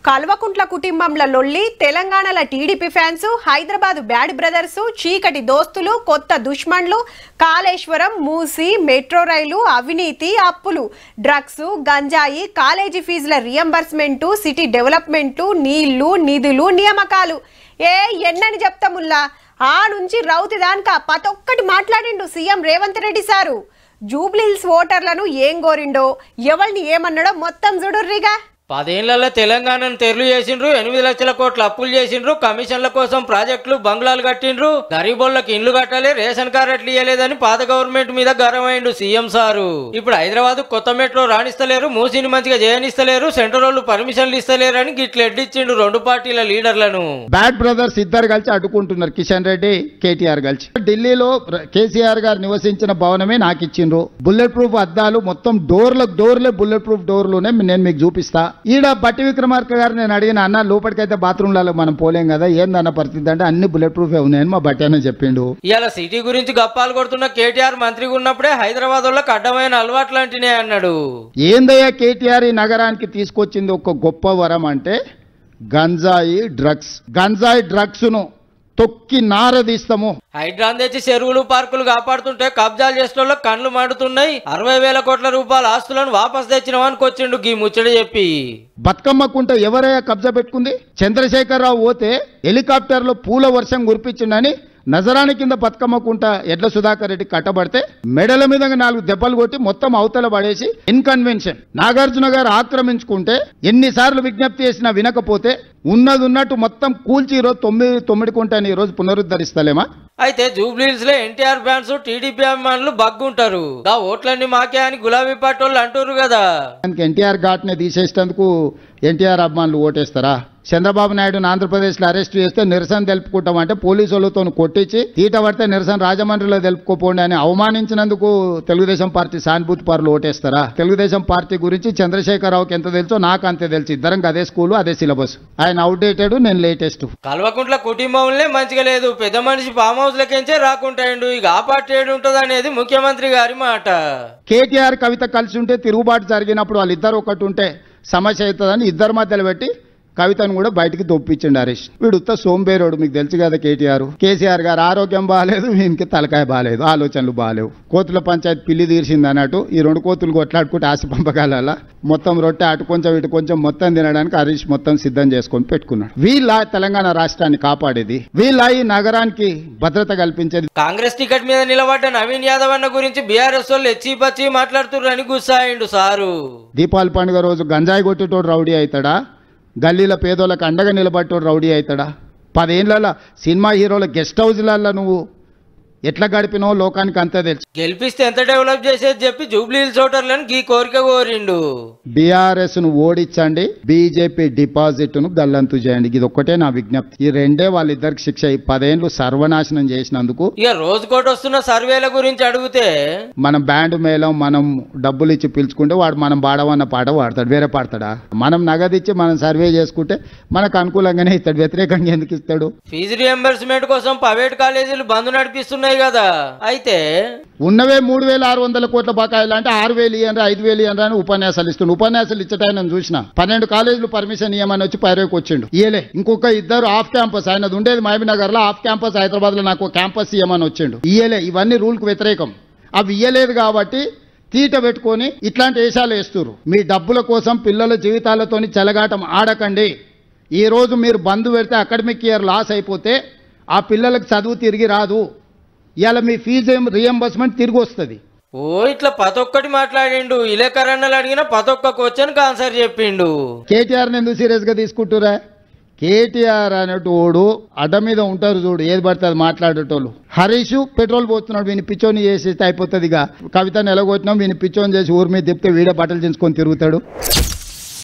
కల్వకుంట్ల కుటుంబంల లొల్లి, తెలంగాణల TDP fans, Hyderabad bad brothers, చీకటి దోస్తులు, కొత్త దుష్మన్లు, కాళేశ్వరం, మూసి, మెట్రో రైలు, అవినీతి, అప్పులు, డ్రగ్స్, గంజాయి, కాలేజీ ఫీజుల రియంబర్స్మెంట్, సిటీ డెవలప్మెంట్, నీళ్లు, నిధులు, నియామకాలు. ఎన్నని చెప్తాముల్లా, ఆ నుంచి రౌతి దానిక ప్రతొక్కటి మాట్లాడిండు సీఎం రేవంత్ రెడ్డి సారు. జూబ్లీహిల్స్ ఓటర్లను ఏం కోరిండో, ఎవరిని ఏమన్నాడో మొత్తం చూడుర్రిగా. 10 ఏళ్లలో తెలంగాణను తెరలు చేసిండ్రు, 8 లక్షల కోట్ల అప్పులు చేసిండ్రు, కమిషన్ల కోసం ప్రాజెక్టులు, బంగ్లాలు కట్టిండ్రు, గరీబోళ్లకు ఇండ్లు కట్టాలి, రేషన్ కార్డులు ఇయ్యలేదని పాత గవర్నమెంట్ మీద గర్వమైండు సీఎం సారు. ఇప్పుడు హైదరాబాద్ కొత్త మెట్రో రాణిస్తలేరు, మూసిని మంచిగా చేయనిస్తలేరు, సెంట్రల్ వాళ్ళు పర్మిషన్లు ఇస్తలేరు అని గిట్ల ఎడ్డిచ్చిండు 2 పార్టీల లీడర్లను. బ్యాడ్ బ్రదర్స్ ఇద్దరు కలిసి అడ్డుకుంటున్నారు, కిషన్ రెడ్డి, కేటీఆర్ కలిసి. ఢిల్లీలో కేసీఆర్ గారు నివసించిన భవనమే నాకు ఇచ్చిండ్రు. బుల్లెట్ ప్రూఫ్ అద్దాలు, మొత్తం డోర్లే బుల్లెట్ ప్రూఫ్ డోర్లునే నేను మీకు చూపిస్తా. ఈడ బట్టి విక్రమార్క గారు నేను అడిగిన, అన్న లోపలికైతే బాత్రూమ్లలో మనం పోలేం కదా, ఏందన్న పరిస్థితి అంటే అన్ని బుల్లెట్ ప్రూఫ్ ఉన్నాయని మా బట్టి అన్న చెప్పిండు. ఇవాళ సిటీ గురించి గప్పాలు కొడుతున్న కేటీఆర్ మంత్రిగా ఉన్నప్పుడే హైదరాబాద్ వాళ్ళకి అడ్డమైన అలవాట్లు అంటేనే అన్నాడు. ఏందయ్యా కేటీఆర్ ఈ నగరానికి తీసుకొచ్చింది ఒక గొప్ప వరం అంటే గంజాయి డ్రగ్స్ ను తొక్కి నారదీస్తాము. హైడ్రాన్ తెచ్చి చెరువులు, పార్కులు కాపాడుతుంటే కబ్జాలు చేసిన కళ్ళు మండుతున్నాయి. 60,000 కోట్ల రూపాయల ఆస్తులను వాపస్ తెచ్చినవానికి వచ్చిండు గీ ముచ్చట చెప్పి. బతుకమ్మకుంట ఎవరయ్యా కబ్జా పెట్టుకుంది? చంద్రశేఖరరావు పోతే హెలికాప్టర్ లో పూల వర్షం కురిపించిండని నజరాని కింద బతుకమ్మకుంట ఎడ్ల సుధాకర్ రెడ్డి కట్టబడితే మెడల మీద 4 దెబ్బలు కొట్టి మొత్తం అవతల పడేసి ఇన్కన్వెన్షన్ నాగార్జున గారు ఆక్రమించుకుంటే ఎన్నిసార్లు విజ్ఞప్తి చేసినా వినకపోతే ఉన్నట్టు మొత్తం కూల్చి ఈరోజు 9 కుంటని ఈరోజు పునరుద్ధరిస్తలేమా? అయితే జూబ్లీహిల్స్ లో ఎన్టీఆర్ ఫ్యాన్స్, టీడీపీ అభిమానులు బగ్గుంటారు. ఆ ఓట్లన్నీ మాకే అని గులాబీ పార్టీ వాళ్ళు అంటారు కదా. ఎన్టీఆర్ ఘాట్ ని తీసేసేందుకు ఎన్టీఆర్ అభిమానులు ఓటేస్తారా? చంద్రబాబు నాయుడును ఆంధ్రప్రదేశ్ లో అరెస్ట్ చేస్తే నిరసన తెలుపుకుంటామంటే పోలీసులతో కొట్టించి తీట పడితే నిరసన రాజమండ్రిలో తెలుపుకోపోండి అని అవమానించినందుకు తెలుగుదేశం పార్టీ సానుభూతి పరులు ఓటేస్తారా? తెలుగుదేశం పార్టీ గురించి చంద్రశేఖరరావుకి ఎంత తెలుసో నాకు అంతే తెలుసు. ఇద్దరం అదే స్కూలు, అదే సిలబస్. ఆయన అవుట్డేటెడ్, నేను లేటెస్ట్. కల్వకుంట్ల కుటుంబంలో మంచిగా లేదు, పెద్ద మనిషి ఫామ్ హౌస్ లెక్కించే రాకుంటాయండు. ఇక ఆ పార్టీ ఏడు ఉంటుంది అనేది ముఖ్యమంత్రి గారి మాట. కేటీఆర్ కవిత కలిసి ఉంటే తిరుగుబాటు జరిగినప్పుడు వాళ్ళిద్దరు ఒకటి ఉంటే సమస్య అవుతుందని ఇద్దరు మధ్యలో పెట్టి కవితను కూడా బయటికి దొప్పించండి హరీష్. వీడు ఉత్త సోంబేరోడు, మీకు తెలుసు కదా. కేసీఆర్ గారు ఆరోగ్యం బాగాలేదు, వీనికి తలకాయ బాగాలేదు, ఆలోచనలు బాగాలేవు. కోతుల పంచాయతీ పిల్లి తీర్చింది అన్నట్టు ఈ 2 కోతులు కొట్లాడుకుంటే ఆశ పంపకాల మొత్తం రొట్టె అటు కొంచెం ఇటు కొంచెం మొత్తం తినడానికి హరీష్ మొత్తం సిద్ధం చేసుకొని పెట్టుకున్నాడు. వీళ్ళ తెలంగాణ రాష్ట్రాన్ని కాపాడేది, వీళ్ళ ఈ నగరానికి భద్రత కల్పించేది. కాంగ్రెస్ టికెట్ మీద నిలబడ్డ నవీన్ యాదవ్ అన్న గురించి బీఆర్ఎస్ వాళ్ళు ఎచ్చిపచ్చి మాట్లాడుతున్నారని గుస్సాయిండు సారు. దీపావళి పండుగ రోజు గంజాయి కొట్టేటోడు రౌడీ అవుతాడా? గల్లీల పేదోళ్ళకి అండగా నిలబట్టోడు రౌడీ అవుతాడా? 10 ఏళ్ల సినిమా హీరోల గెస్ట్ హౌస్లలో నువ్వు ఎట్లా గడిపినో లోకానికి అంతే తెలుసు. గెలిపిస్తే ఎంత డెవలప్ చేసేది చెప్పి జూబ్లీహిల్స్ ఓటర్లను గీ కోరిక కోరిండు. బీఆర్ఎస్ ను ఓడించండి, బీజేపీ డిపాజిట్ ను గల్లంతు చేయండి. ఇది ఒక్కటే నా విజ్ఞప్తి. ఈ రెండే వాళ్ళిద్దరికి శిక్ష. 10 ఏళ్లు సర్వనాశనం చేసినందుకు. ఇక రోజుకోటి వస్తున్న సర్వేల గురించి అడిగితే మనం బ్యాండ్ మేళం మనం డబ్బులు ఇచ్చి పిలుచుకుంటే వాడు మనం పాడవన్న పాట పాడతాడు, వేరే పాడతాడా? మనం నగదిచ్చి మనం సర్వే చేసుకుంటే మనకు అనుకూలంగానే ఇస్తాడు, వ్యతిరేకంగా ఎందుకు ఇస్తాడు? ఫీజు రియంబర్స్మెంట్ కోసం ప్రైవేట్ కాలేజీలు బంద్ నడిపిస్తున్నాయి కదా. అయితే ఉన్నవే 3,600 కోట్ల బకాయిలు అంటే 6,000 ఇయ్యండి, 5,000 ఇయ్యండి అని ఉపన్యాసాలు ఇస్తుండు. ఉపన్యాసాలు ఇచ్చటాయన చూసిన 12 కాలేజీలు పర్మిషన్ ఇవ్వమని వచ్చి పైరేకి వచ్చిండు. ఇయ్యలే. ఇంకొక 2 ఆఫ్ క్యాంపస్, ఆయనది ఉండేది మహబూబ్నగర్ లో, ఆఫ్ క్యాంపస్ హైదరాబాద్ లో, నాకు క్యాంపస్ ఇవ్వమని వచ్చిండు. ఇయ్యలే. ఇవన్నీ రూల్ కు వ్యతిరేకం. అవి ఇయ్యలేదు కాబట్టి తీట పెట్టుకొని ఇట్లాంటి వేషాలు వేస్తున్నారు. మీ డబ్బుల కోసం పిల్లల జీవితాలతోని చెలగాటం ఆడకండి. ఈ రోజు మీరు బంద్ పెడితే అకాడమిక్ ఇయర్ లాస్ అయిపోతే ఆ పిల్లలకు చదువు తిరిగి రాదు. ఇవాళ మీ ఫీజు రియంబర్స్మెంట్ తిరిగి వస్తుంది. ఇట్లా ప్రతొక్కటి మాట్లాడిండు. ఇలేకరన్నలు అడిగిన ప్రతొక్క క్వశ్చన్ ఆన్సర్ చెప్పిండు. కేటీఆర్ ఎందుకు సీరియస్ గా తీసుకుంటురా? కేటీఆర్ అనేటోడు అడ్డ మీద ఉంటారు చూడు, ఏది పడితే అది మాట్లాడేటోళ్ళు. హరీష్ పెట్రోల్ పోతున్నాడు, వీని పిచ్చోని చేసేస్తే అయిపోతుంది. ఇక కవితను ఎలగొట్టినాం, వీని పిచ్చోని చేసి ఊరి మీద తిప్పితే వీడే బట్టలు చించుకొని తిరుగుతాడు.